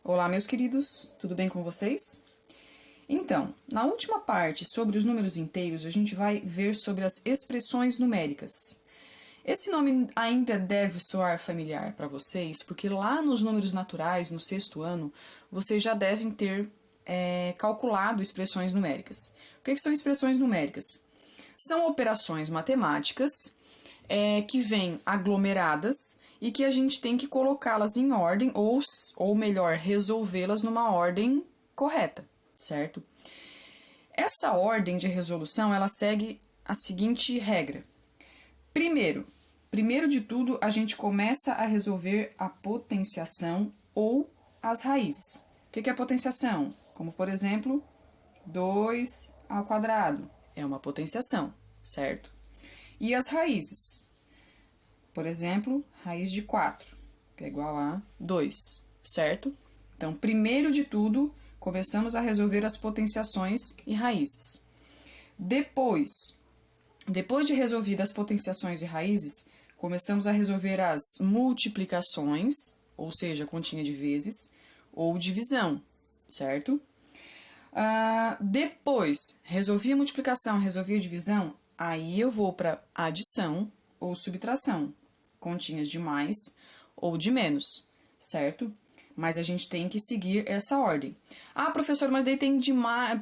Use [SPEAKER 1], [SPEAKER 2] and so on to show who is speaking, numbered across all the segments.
[SPEAKER 1] Olá, meus queridos, tudo bem com vocês? Então, na última parte sobre os números inteiros, a gente vai ver sobre as expressões numéricas. Esse nome ainda deve soar familiar para vocês, porque lá nos números naturais, no sexto ano, vocês já devem ter calculado expressões numéricas. O que são expressões numéricas? São operações matemáticas que vêm aglomeradas e que a gente tem que colocá-las em ordem, ou melhor, resolvê-las numa ordem correta, certo? Essa ordem de resolução, ela segue a seguinte regra. Primeiro de tudo, a gente começa a resolver a potenciação ou as raízes. O que é potenciação? Como, por exemplo, 2 ao quadrado. É uma potenciação, certo? E as raízes? Por exemplo, raiz de 4, que é igual a 2, certo? Então, primeiro de tudo, começamos a resolver as potenciações e raízes. Depois de resolvidas as potenciações e raízes, começamos a resolver as multiplicações, ou seja, continha de vezes, ou divisão, certo? Depois, resolvi a multiplicação, resolvi a divisão, aí eu vou para adição ou subtração, continhas de mais ou de menos, certo? Mas a gente tem que seguir essa ordem. Ah, professor, mas daí tem de mais,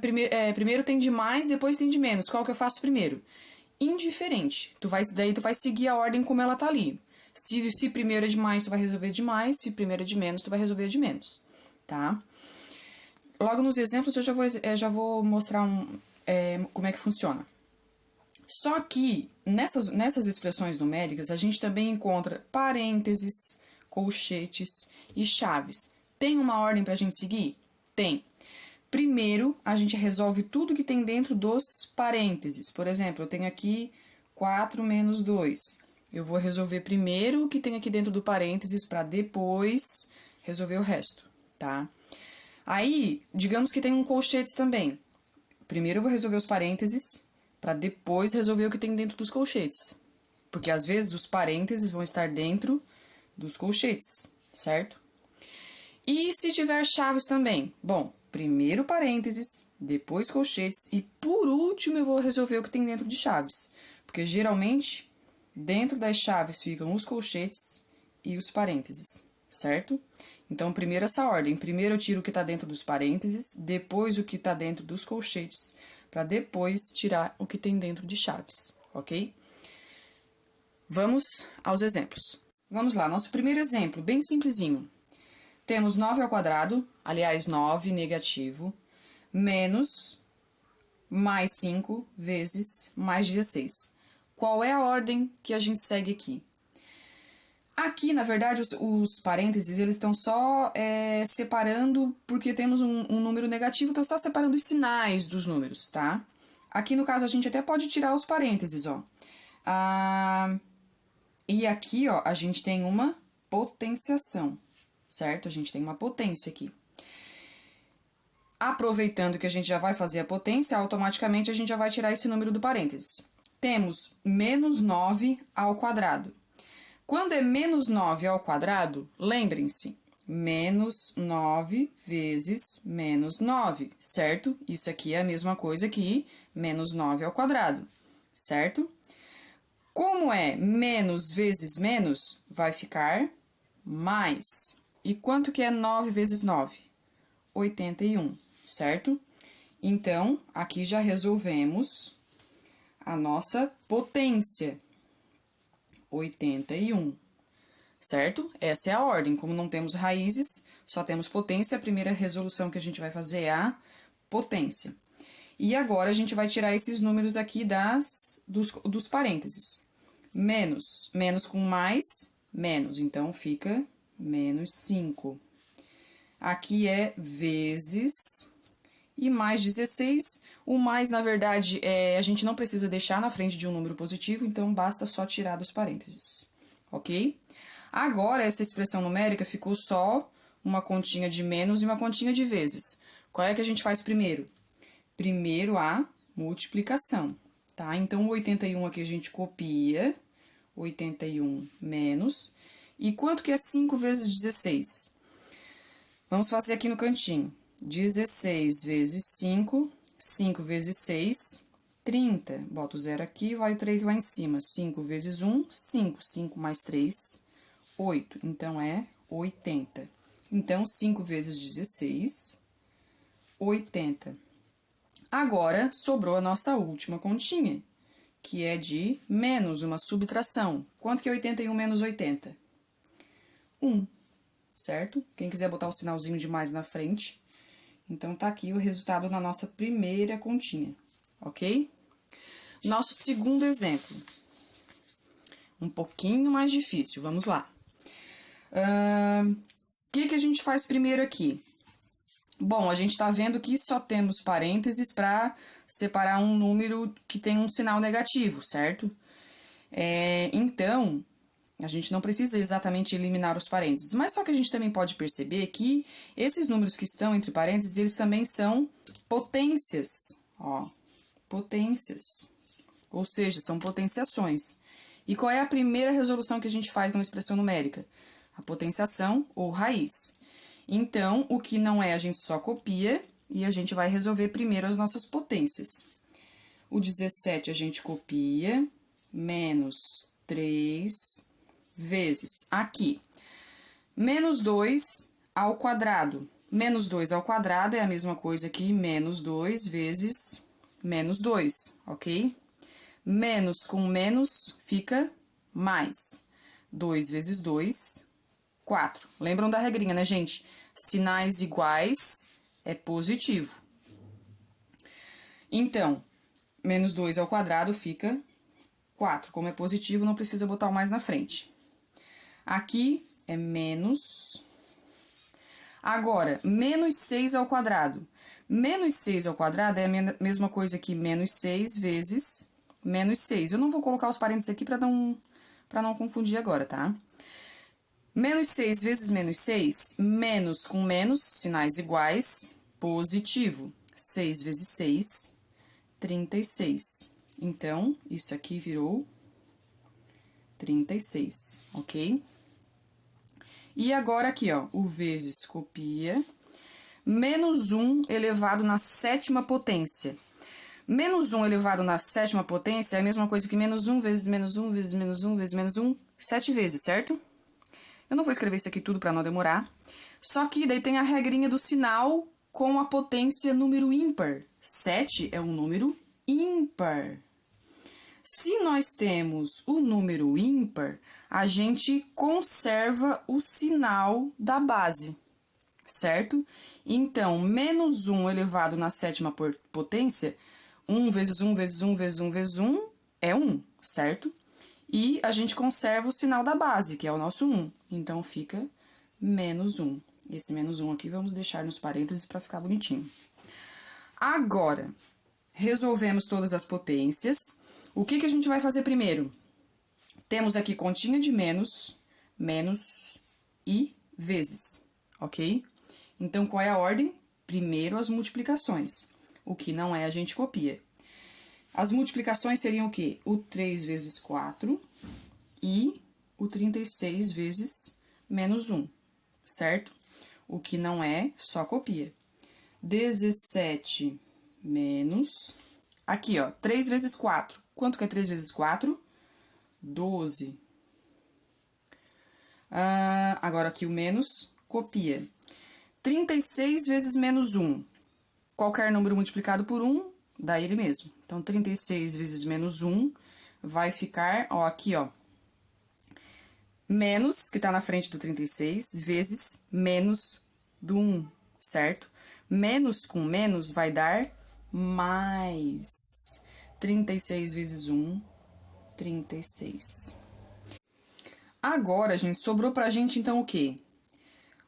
[SPEAKER 1] primeiro tem de mais, depois tem de menos. Qual que eu faço primeiro? Indiferente. Daí tu vai seguir a ordem como ela tá ali. Se primeiro é de mais, tu vai resolver de mais. Se primeiro é de menos, tu vai resolver de menos, tá? Logo nos exemplos eu já vou mostrar como é que funciona. Só que nessas expressões numéricas a gente também encontra parênteses, colchetes e chaves. Tem uma ordem para a gente seguir? Tem. Primeiro, a gente resolve tudo que tem dentro dos parênteses. Por exemplo, eu tenho aqui 4 menos 2. Eu vou resolver primeiro o que tem aqui dentro do parênteses para depois resolver o resto, tá? Aí, digamos que tem um colchetes também. Primeiro eu vou resolver os parênteses para depois resolver o que tem dentro dos colchetes. Porque às vezes os parênteses vão estar dentro dos colchetes, certo? E se tiver chaves também? Bom, primeiro parênteses, depois colchetes e por último eu vou resolver o que tem dentro de chaves. Porque geralmente dentro das chaves ficam os colchetes e os parênteses, certo? Então, primeiro essa ordem. Primeiro eu tiro o que está dentro dos parênteses, depois o que está dentro dos colchetes, para depois tirar o que tem dentro de chaves, ok? Vamos aos exemplos. Vamos lá, nosso primeiro exemplo, bem simplesinho. Temos 9 ao quadrado, aliás, 9 negativo, menos mais 5 vezes mais 16. Qual é a ordem que a gente segue aqui? Aqui, na verdade, os parênteses, eles estão só separando, porque temos um número negativo, então só separando os sinais dos números, tá? Aqui, no caso, a gente até pode tirar os parênteses, ó. E aqui, ó, a gente tem uma potenciação, certo? A gente tem uma potência aqui. Aproveitando que a gente já vai fazer a potência, automaticamente a gente já vai tirar esse número do parênteses. Temos menos 9 ao quadrado. Quando é menos 9 ao quadrado, lembrem-se, menos 9 vezes menos 9, certo? Isso aqui é a mesma coisa que menos 9 ao quadrado, certo? Como é menos vezes menos, vai ficar mais. E quanto que é 9 vezes 9? 81, certo? Então, aqui já resolvemos a nossa potência. 81, certo? Essa é a ordem. Como não temos raízes, só temos potência, a primeira resolução que a gente vai fazer é a potência. E agora a gente vai tirar esses números aqui dos parênteses. Menos com mais, menos. Então, fica menos 5. Aqui é vezes e mais 16. O mais, na verdade, a gente não precisa deixar na frente de um número positivo, então basta só tirar dos parênteses, ok? Agora, essa expressão numérica ficou só uma continha de menos e uma continha de vezes. Qual é que a gente faz primeiro? Primeiro a multiplicação, tá? Então, o 81 aqui a gente copia, 81 menos. E quanto que é 5 vezes 16? Vamos fazer aqui no cantinho. 16 vezes 5, 5 vezes 6, 30. Boto o 0 aqui, vai o 3 lá em cima. 5 vezes 1, 5. 5 mais 3, 8. Então, é 80. Então, 5 vezes 16, 80. Agora, sobrou a nossa última continha, que é de menos uma subtração. Quanto que é 81 menos 80? 1, certo? Quem quiser botar o sinalzinho de mais na frente. Então, tá aqui o resultado da nossa primeira continha, ok? Nosso segundo exemplo. Um pouquinho mais difícil, vamos lá. O que a gente faz primeiro aqui? Bom, a gente tá vendo que só temos parênteses para separar um número que tem um sinal negativo, certo? Então, a gente não precisa exatamente eliminar os parênteses, mas só que a gente também pode perceber que esses números que estão entre parênteses, eles também são potências, ó, potências, ou seja, são potenciações. E qual é a primeira resolução que a gente faz numa expressão numérica? A potenciação ou raiz. Então, o que não é, a gente só copia e a gente vai resolver primeiro as nossas potências. O 17 a gente copia, menos 3 vezes aqui. Menos 2 ao quadrado. Menos 2 ao quadrado é a mesma coisa que menos 2 vezes menos 2, ok? Menos com menos fica mais. 2 vezes 2, 4. Lembram da regrinha, né, gente? Sinais iguais é positivo. Então, menos 2 ao quadrado fica 4. Como é positivo, não precisa botar o mais na frente. Aqui é menos. Agora, menos 6 ao quadrado. Menos 6 ao quadrado é a mesma coisa que menos 6 vezes menos 6. Eu não vou colocar os parênteses aqui para não confundir agora, tá? Menos 6 vezes menos 6, menos com menos, sinais iguais, positivo. 6 vezes 6, 36. Então, isso aqui virou 36, ok? E agora aqui, ó, o vezes copia, menos 1 elevado na sétima potência. Menos 1 elevado na sétima potência é a mesma coisa que menos 1 vezes menos 1 vezes menos 1 vezes menos 1, 7 vezes, certo? Eu não vou escrever isso aqui tudo para não demorar. Só que daí tem a regrinha do sinal com a potência número ímpar. 7 é um número ímpar. Se nós temos o número ímpar, a gente conserva o sinal da base, certo? Então, menos 1 elevado na sétima potência, 1 vezes 1 vezes 1 vezes 1 vezes 1 é 1, certo? E a gente conserva o sinal da base, que é o nosso 1. Então, fica menos 1. Esse menos 1 aqui vamos deixar nos parênteses para ficar bonitinho. Agora, resolvemos todas as potências. O que a gente vai fazer primeiro? Temos aqui continha de menos, menos e vezes, ok? Então, qual é a ordem? Primeiro as multiplicações. O que não é, a gente copia. As multiplicações seriam o quê? O 3 vezes 4 e o 36 vezes menos 1, certo? O que não é, só copia. 17 menos... Aqui, ó, 3 vezes 4. Quanto que é 3 vezes 4? 12. Agora aqui o menos, copia. 36 vezes menos 1. Qualquer número multiplicado por 1, dá ele mesmo. Então, 36 vezes menos 1 vai ficar, ó, aqui, ó. Menos, que tá na frente do 36, vezes menos do 1, certo? Menos com menos vai dar mais. 36 vezes 1, 36. Agora, gente, sobrou pra gente, então, o quê?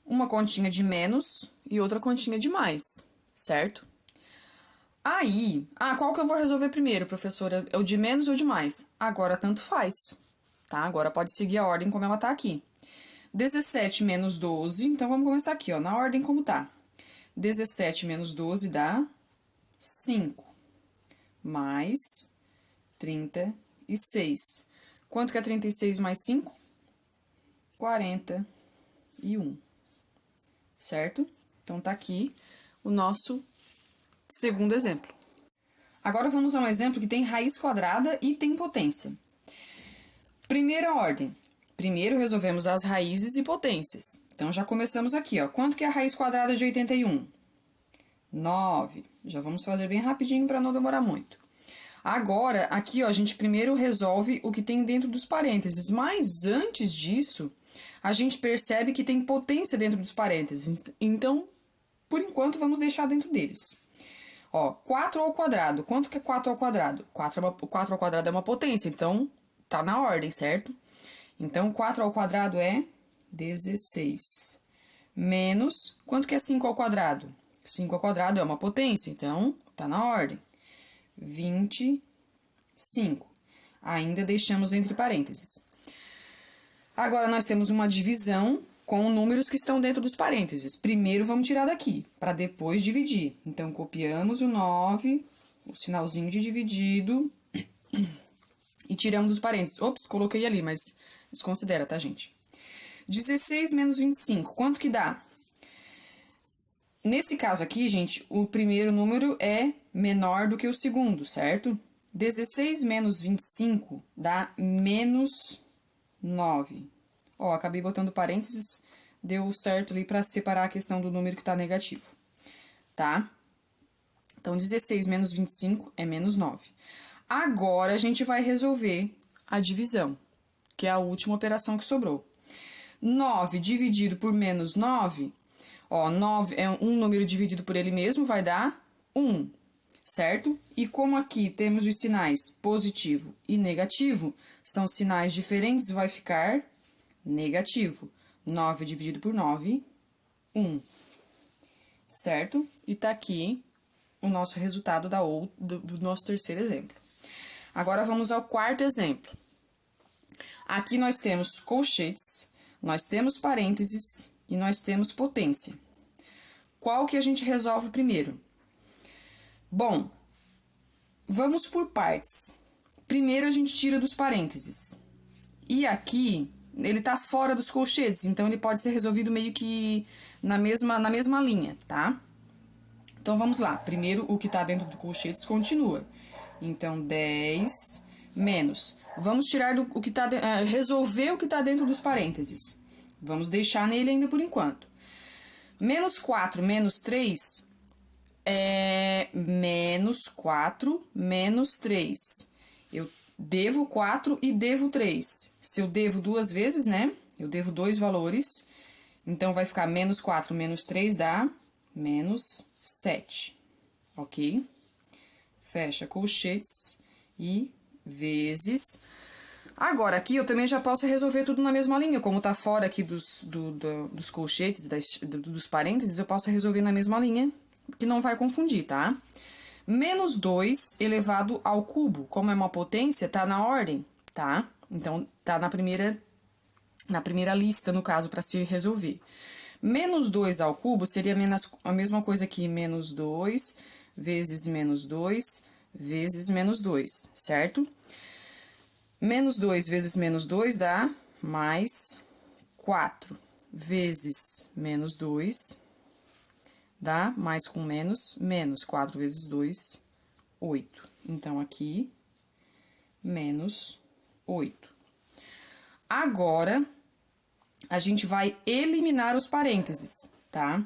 [SPEAKER 1] Uma continha de menos e outra continha de mais, certo? Aí, qual que eu vou resolver primeiro, professora? É o de menos ou de mais? Agora, tanto faz, tá? Agora pode seguir a ordem como ela tá aqui. 17 menos 12, então vamos começar aqui, ó, na ordem como tá. 17 menos 12 dá 5, mais 36. Quanto que é 36 mais 5? 41, certo? Então, tá aqui o nosso segundo exemplo. Agora, vamos a um exemplo que tem raiz quadrada e tem potência. Primeira ordem. Primeiro, resolvemos as raízes e potências. Então, já começamos aqui, ó. Quanto que é a raiz quadrada de 81? 9. Já vamos fazer bem rapidinho para não demorar muito. Agora, aqui, ó, a gente primeiro resolve o que tem dentro dos parênteses. Mas, antes disso, a gente percebe que tem potência dentro dos parênteses. Então, por enquanto, vamos deixar dentro deles. Ó, 4 ao quadrado. Quanto que é 4 ao quadrado? 4 ao quadrado é uma potência, então tá na ordem, certo? Então, 4 ao quadrado é 16. Menos, quanto que é 5 ao quadrado? 5 ao quadrado é uma potência, então tá na ordem. 25. Ainda deixamos entre parênteses. Agora, nós temos uma divisão com números que estão dentro dos parênteses. Primeiro, vamos tirar daqui, para depois dividir. Então, copiamos o 9, o sinalzinho de dividido, e tiramos dos parênteses. Ops, coloquei ali, mas desconsidera, tá, gente? 16 menos 25, quanto que dá? Nesse caso aqui, gente, o primeiro número é menor do que o segundo, certo? 16 menos 25 dá menos 9. Ó, acabei botando parênteses, deu certo ali para separar a questão do número que tá negativo, tá? Então, 16 menos 25 é menos 9. Agora, a gente vai resolver a divisão, que é a última operação que sobrou. 9 dividido por menos 9, ó, 9 é um número dividido por ele mesmo, vai dar 1, certo? E como aqui temos os sinais positivo e negativo, são sinais diferentes, vai ficar negativo. 9 dividido por 9, 1. Certo? E tá aqui o nosso resultado do nosso terceiro exemplo. Agora, vamos ao quarto exemplo. Aqui nós temos colchetes, nós temos parênteses e nós temos potência. Qual que a gente resolve primeiro? Bom, vamos por partes. Primeiro, a gente tira dos parênteses. E aqui, ele tá fora dos colchetes, então ele pode ser resolvido meio que na mesma linha, tá? Então, vamos lá. Primeiro, o que tá dentro do colchetes continua. Então, 10 menos. Vamos tirar o que tá resolver o que tá dentro dos parênteses. Vamos deixar nele ainda por enquanto. Menos 4 menos 3 é menos 4 menos 3. Eu devo 4 e devo 3. Se eu devo duas vezes, né? Eu devo dois valores. Então, vai ficar menos 4 menos 3 dá menos 7. Ok? Fecha colchetes e vezes. Agora, aqui eu também já posso resolver tudo na mesma linha. Como tá fora aqui dos colchetes, dos parênteses, eu posso resolver na mesma linha, que não vai confundir, tá? Menos 2 elevado ao cubo. Como é uma potência, tá na ordem, tá? Então, tá na primeira lista, no caso, para se resolver. Menos 2 ao cubo seria a mesma coisa que menos 2 vezes menos 2 vezes menos 2, certo? Menos 2 vezes menos 2 dá mais 4 vezes menos 2 dá mais com menos, menos 4 vezes 2, 8. Então, aqui, menos 8. Agora, a gente vai eliminar os parênteses, tá?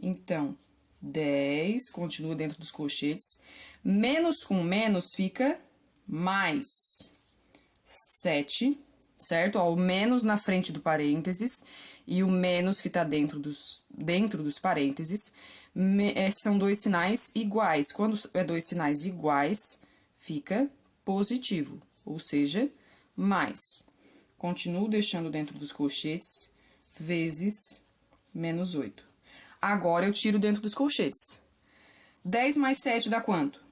[SPEAKER 1] Então, 10, continua dentro dos colchetes. Menos com menos fica mais 7, certo? Ó, o menos na frente do parênteses e o menos que tá dentro dos parênteses. São dois sinais iguais. Quando é dois sinais iguais, fica positivo, ou seja, mais. Continuo deixando dentro dos colchetes, vezes menos 8. Agora, eu tiro dentro dos colchetes. 10 mais 7 dá quanto?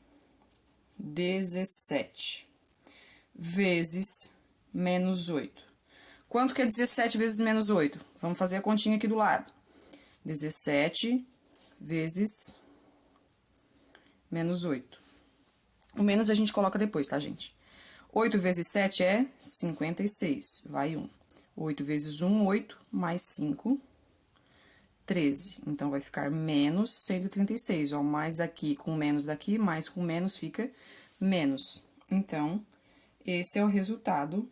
[SPEAKER 1] 17. Vezes menos 8. Quanto que é 17 vezes menos 8? Vamos fazer a continha aqui do lado. 17 vezes menos 8. O menos a gente coloca depois, tá, gente? 8 vezes 7 é 56. Vai 1. 8 vezes 1, 8. Mais 5, 13. Então, vai ficar menos 136, ó. Mais daqui com menos daqui, mais com menos fica menos. Então, esse é o resultado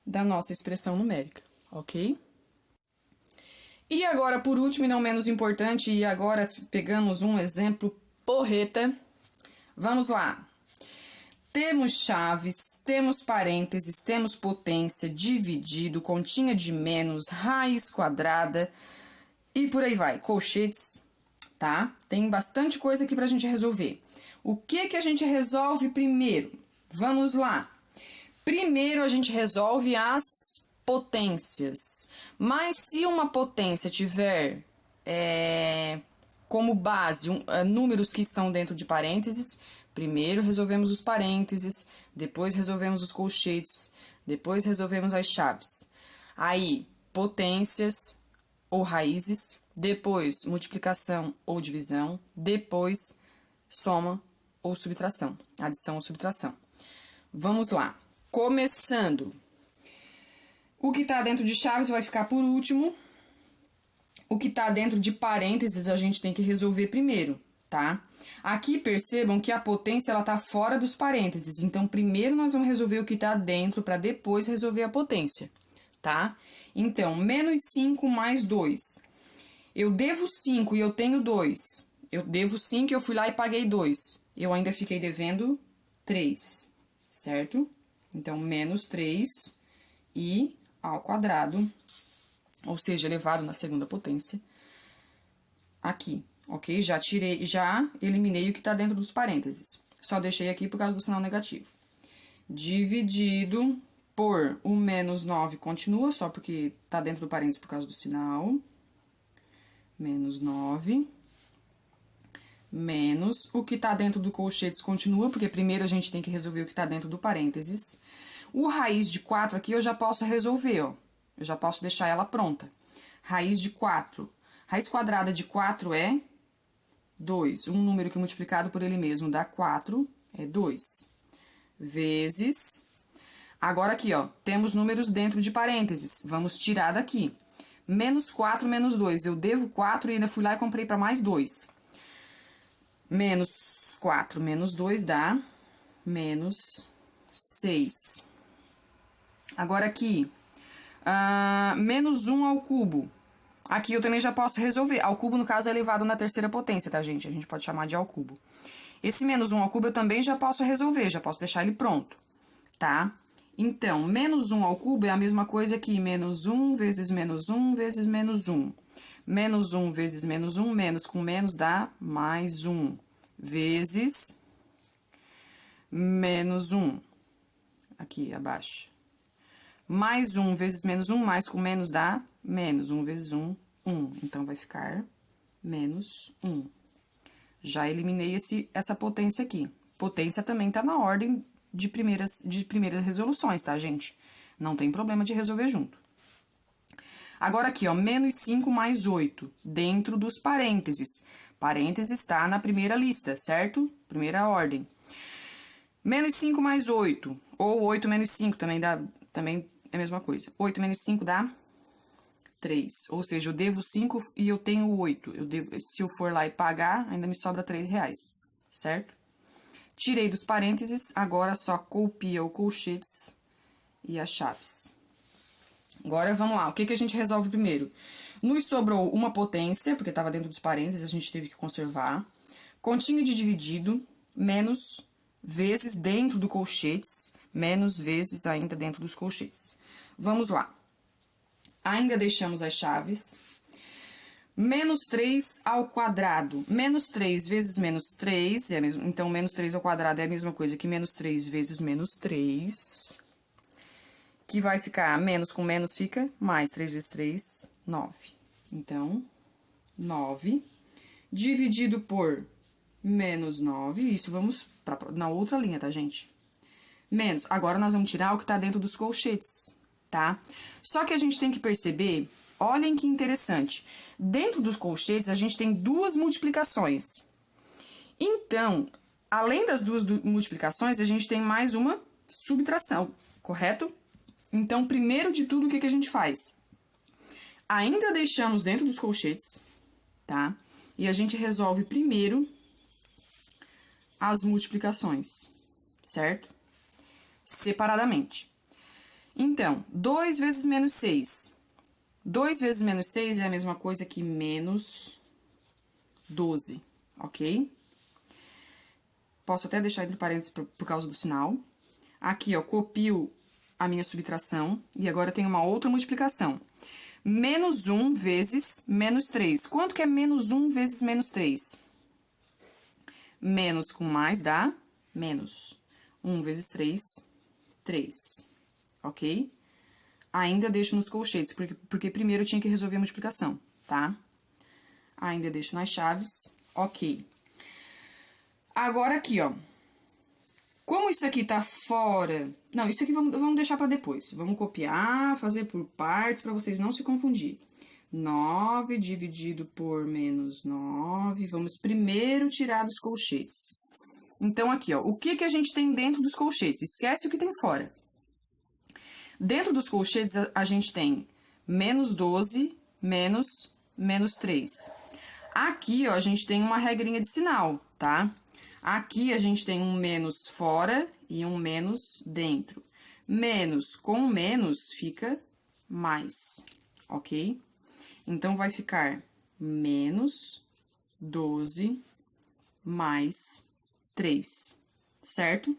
[SPEAKER 1] da nossa expressão numérica, ok? E agora, por último e não menos importante, e agora pegamos um exemplo porreta. Vamos lá. Temos chaves, temos parênteses, temos potência, dividido, continha de menos, raiz quadrada e por aí vai. Colchetes, tá? Tem bastante coisa aqui pra gente resolver. O que a gente resolve primeiro? Vamos lá. Primeiro a gente resolve as potências. Mas se uma potência tiver como base números que estão dentro de parênteses, primeiro resolvemos os parênteses, depois resolvemos os colchetes, depois resolvemos as chaves. Aí, potências ou raízes, depois multiplicação ou divisão, depois soma ou subtração, adição ou subtração. Vamos lá. Começando. O que está dentro de chaves vai ficar por último. O que está dentro de parênteses a gente tem que resolver primeiro, tá? Aqui percebam que a potência ela tá fora dos parênteses, então primeiro nós vamos resolver o que está dentro para depois resolver a potência, tá? Então, menos 5 mais 2. Eu devo 5 e eu tenho 2. Eu devo 5 e eu fui lá e paguei 2. Eu ainda fiquei devendo 3, certo? Então, menos 3 e ao quadrado, ou seja, elevado na segunda potência, aqui, ok? Já eliminei o que está dentro dos parênteses. Só deixei aqui por causa do sinal negativo. Dividido por o menos 9 continua, só porque está dentro do parênteses por causa do sinal. Menos 9. Menos o que está dentro do colchetes continua, porque primeiro a gente tem que resolver o que está dentro do parênteses. O raiz de 4 aqui eu já posso resolver, ó. Eu já posso deixar ela pronta. Raiz de 4. Raiz quadrada de 4 é 2. Um número que multiplicado por ele mesmo dá 4 é 2. Vezes. Agora aqui, ó, temos números dentro de parênteses. Vamos tirar daqui. Menos 4 menos 2. Eu devo 4 e ainda fui lá e comprei para mais 2. Menos 4 menos 2 dá menos 6. Agora aqui, menos 1 ao cubo. Aqui eu também já posso resolver. Ao cubo, no caso, é elevado na terceira potência, tá, gente? A gente pode chamar de ao cubo. Esse menos 1 ao cubo eu também já posso resolver, já posso deixar ele pronto, tá? Então, menos 1 ao cubo é a mesma coisa que menos 1 vezes menos 1 vezes menos 1. Menos 1 vezes menos 1, menos com menos dá mais 1. Vezes menos 1. Aqui, abaixo. Mais 1 vezes menos 1, mais com menos dá menos 1 vezes 1, 1. Então, vai ficar menos 1. Já eliminei essa potência aqui. Potência também tá na ordem de primeiras resoluções, tá, gente? Não tem problema de resolver junto. Agora aqui, ó, menos 5 mais 8, dentro dos parênteses. Parênteses tá na primeira lista, certo? Primeira ordem. Menos 5 mais 8, ou 8 menos 5 também é a mesma coisa. 8 menos 5 dá 3. Ou seja, eu devo 5 e eu tenho 8. Se eu for lá e pagar, ainda me sobra R$3, certo? Tirei dos parênteses, agora só copia o colchetes e as chaves. Agora, vamos lá. O que a gente resolve primeiro? Nos sobrou uma potência, porque estava dentro dos parênteses, a gente teve que conservar. Continha de dividido, menos vezes dentro do colchetes, menos vezes ainda dentro dos colchetes. Vamos lá. Ainda deixamos as chaves. Menos 3 ao quadrado. Menos 3 vezes menos 3, então menos 3 ao quadrado é a mesma coisa que menos 3 vezes menos 3. Que vai ficar, menos com menos fica, mais 3 vezes 3, 9. Então, 9, dividido por menos 9, isso vamos na outra linha, tá, gente? Menos, agora nós vamos tirar o que tá dentro dos colchetes, tá? Só que a gente tem que perceber, olhem que interessante, dentro dos colchetes a gente tem duas multiplicações. Então, além das duas multiplicações, a gente tem mais uma subtração, correto? Então, primeiro de tudo, o que a gente faz? Ainda deixamos dentro dos colchetes, tá? E a gente resolve primeiro as multiplicações, certo? Separadamente. Então, 2 vezes menos 6. 2 vezes menos 6 é a mesma coisa que menos 12, ok? Posso até deixar entre parênteses por causa do sinal. Aqui, ó, copio a minha subtração e agora eu tenho uma outra multiplicação. Menos 1 vezes menos 3. Quanto que é menos 1 vezes menos 3? Menos com mais dá menos. 1 vezes 3, 3. Ok? Ainda deixo nos colchetes, porque primeiro eu tinha que resolver a multiplicação, tá? Ainda deixo nas chaves, ok. Agora aqui, ó. Como isso aqui tá fora... Não, isso aqui vamos deixar pra depois. Vamos copiar, fazer por partes, pra vocês não se confundirem. 9 dividido por menos 9. Vamos primeiro tirar dos colchetes. Então, aqui, ó. O que a gente tem dentro dos colchetes? Esquece o que tem fora. Dentro dos colchetes, a gente tem menos 12, menos 3. Aqui, ó, a gente tem uma regrinha de sinal, tá? Aqui, a gente tem um menos fora e um menos dentro. Menos com menos fica mais, ok? Então, vai ficar menos 12 mais 3, certo?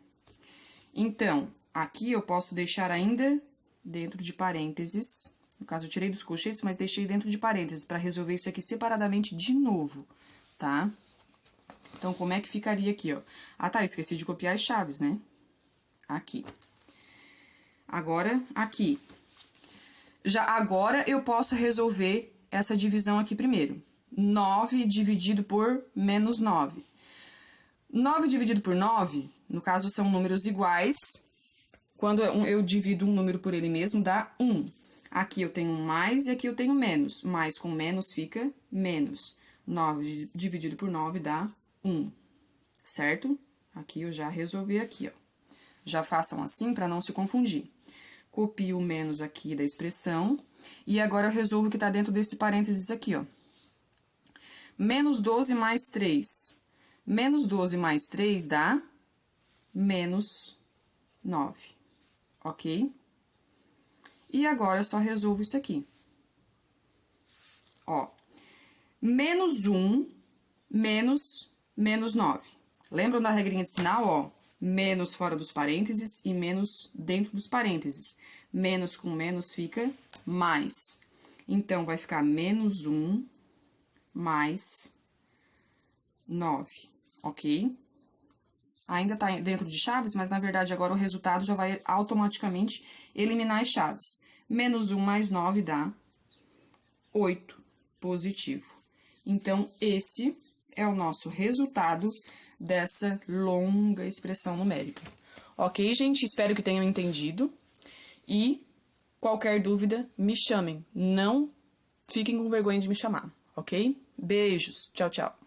[SPEAKER 1] Então, aqui eu posso deixar ainda dentro de parênteses. No caso, eu tirei dos colchetes, mas deixei dentro de parênteses para resolver isso aqui separadamente de novo, tá? Então, como é que ficaria aqui, ó? Ah, tá, esqueci de copiar as chaves, né? Aqui. Agora, aqui. Agora eu posso resolver essa divisão aqui primeiro. 9 dividido por menos 9. 9 dividido por 9, no caso, são números iguais. Quando eu divido um número por ele mesmo, dá 1. Aqui eu tenho mais e aqui eu tenho menos. Mais com menos fica menos. 9 dividido por 9 dá 1, certo? Aqui eu já resolvi aqui, ó. Já façam assim para não se confundir. Copio o menos aqui da expressão. E agora eu resolvo o que tá dentro desse parênteses aqui, ó. Menos 12 mais 3. Menos 12 mais 3 dá menos 9, ok? E agora eu só resolvo isso aqui. Ó, menos 1, menos 9. Lembram da regrinha de sinal, ó? Menos fora dos parênteses e menos dentro dos parênteses. Menos com menos fica mais. Então, vai ficar menos 1 mais 9, ok? Ainda tá dentro de chaves, mas na verdade agora o resultado já vai automaticamente eliminar as chaves. Menos 1 mais 9 dá 8, positivo. Então, esse é o nosso resultado dessa longa expressão numérica. Ok, gente? Espero que tenham entendido. E qualquer dúvida, me chamem. Não fiquem com vergonha de me chamar, ok? Beijos. Tchau, tchau.